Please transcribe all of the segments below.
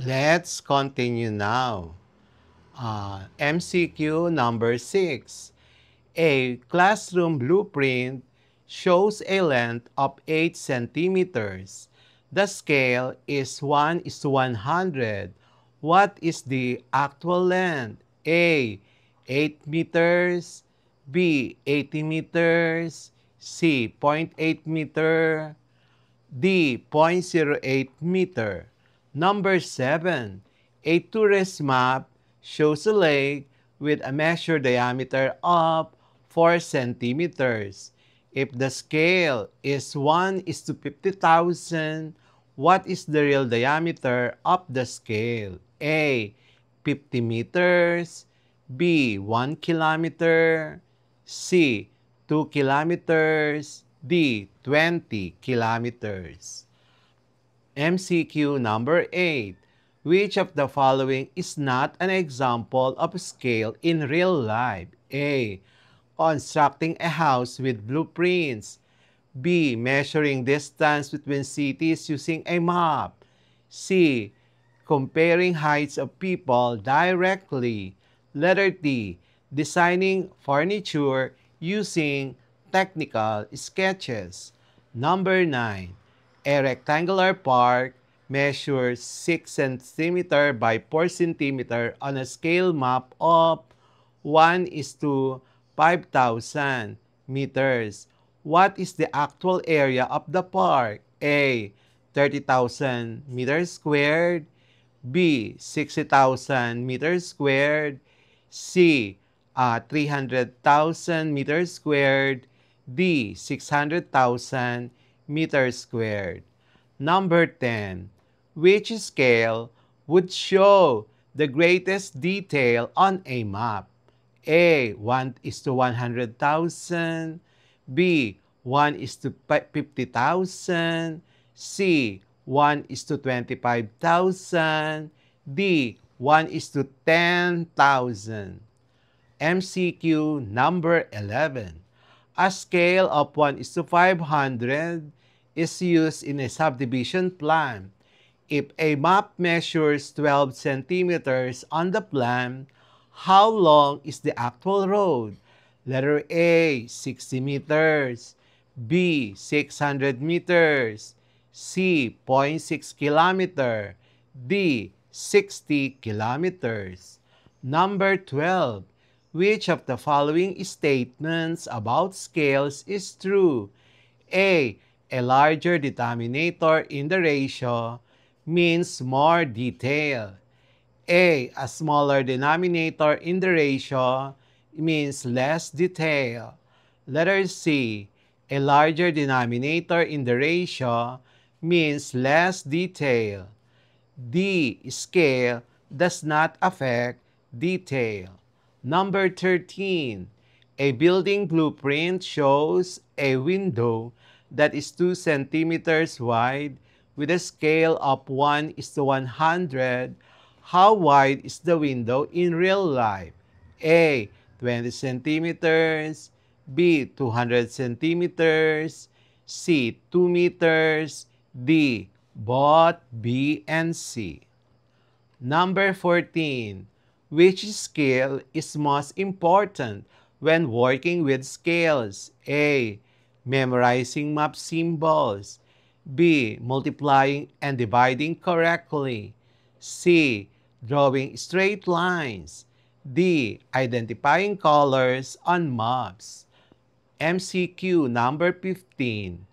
Let's continue now. MCQ number 6. A classroom blueprint shows a length of 8 centimeters. The scale is 1 is to 100. What is the actual length? A. 8 meters. B. 80 meters. C. 0.8 meter. D. 0.08 meter. Number 7. A tourist map shows a lake with a measured diameter of 4 centimeters. If the scale is 1 is to 50,000, what is the real diameter of the scale? A. 50 meters. B. 1 kilometer. C. 2 kilometers. D. 20 kilometers. MCQ number 8. Which of the following is not an example of scale in real life? A. Constructing a house with blueprints. B. Measuring distance between cities using a map. C. Comparing heights of people directly. Letter D. Designing furniture using technical sketches. Number 9. A rectangular park measures 6 cm by 4 cm on a scale map of 1 is to 5,000 meters. What is the actual area of the park? A. 30,000 meters squared. B. 60,000 meters squared. C. 300,000 meters squared. D. 600,000 meters squared. Number 10. Which scale would show the greatest detail on a map? A. 1 is to 100,000. B. 1 is to 50,000. C. 1 is to 25,000. D. 1 is to 10,000. MCQ number 11. A scale of 1 is to 500 is used in a subdivision plan. If a map measures 12 centimeters on the plan, how long is the actual road? Letter A, 60 meters. B, 600 meters. C, 0.6 kilometer. D, 60 kilometers. Number 12. Which of the following statements about scales is true? A. A larger denominator in the ratio means more detail. A smaller denominator in the ratio means less detail. Letter C. A larger denominator in the ratio means less detail. D. Scale does not affect detail. Number 13. A building blueprint shows a window that is 2 centimeters wide with a scale of 1 is to 100. How wide is the window in real life? A. 20 centimeters. B. 200 centimeters. C. 2 meters. D. Both B and C. Number 14. Which scale is most important when working with scales? A. Memorizing map symbols. B. Multiplying and dividing correctly. C. Drawing straight lines. D. Identifying colors on maps. MCQ number 15.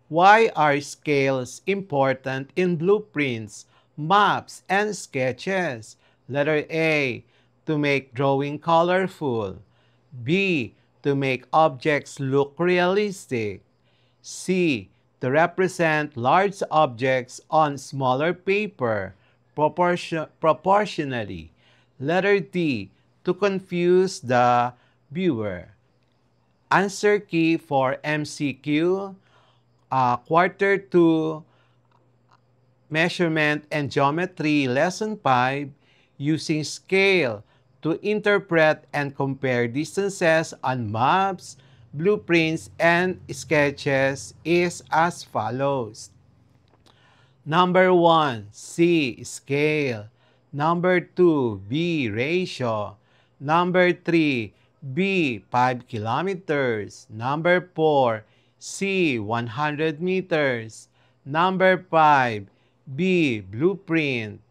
Why are scales important in blueprints, maps, and sketches? Letter A. To make drawing colorful. B. To make objects look realistic. C. To represent large objects on smaller paper proportionally. Letter D. To confuse the viewer. Answer key for MCQ, Quarter 2, Measurement and Geometry, Lesson 5, using scale to interpret and compare distances on maps, blueprints, and sketches is as follows. Number 1, C, scale. Number 2, B, ratio. Number 3, B, 5 kilometers. Number 4, C, 100 meters. Number 5, B, blueprint.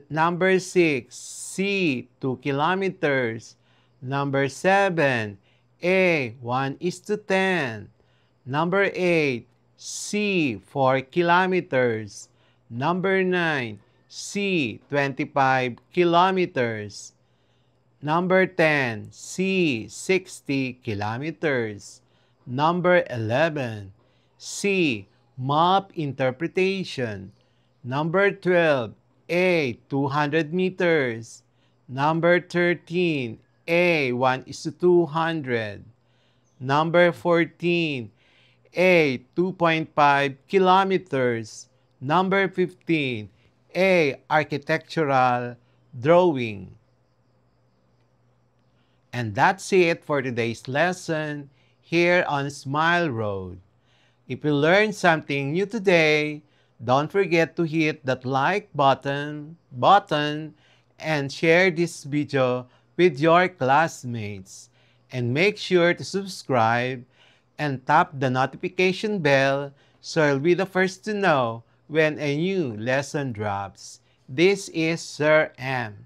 Number 6, C, 2 kilometers. Number 7, A, 1:10. Number 8, C, 4 kilometers. Number 9, C, 25 kilometers. Number 10, C, 60 kilometers. Number 11, C, map interpretation. Number 12, A, 200 meters. Number 13, A, 1:200. Number 14, A, 2.5 kilometers. Number 15, A, architectural drawing. And that's it for today's lesson here on Smile Road. If you learned something new today, don't forget to hit that like button and share this video with your classmates. And make sure to subscribe and tap the notification bell so you'll be the first to know when a new lesson drops. This is Sir M,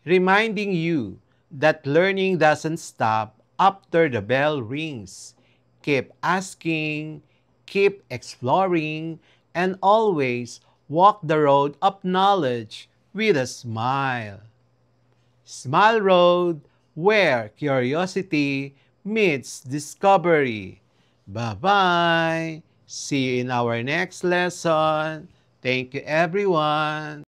reminding you that learning doesn't stop after the bell rings. Keep asking, keep exploring, and always walk the road of knowledge with a smile. Smile Road, where curiosity meets discovery. Bye-bye. See you in our next lesson. Thank you, everyone.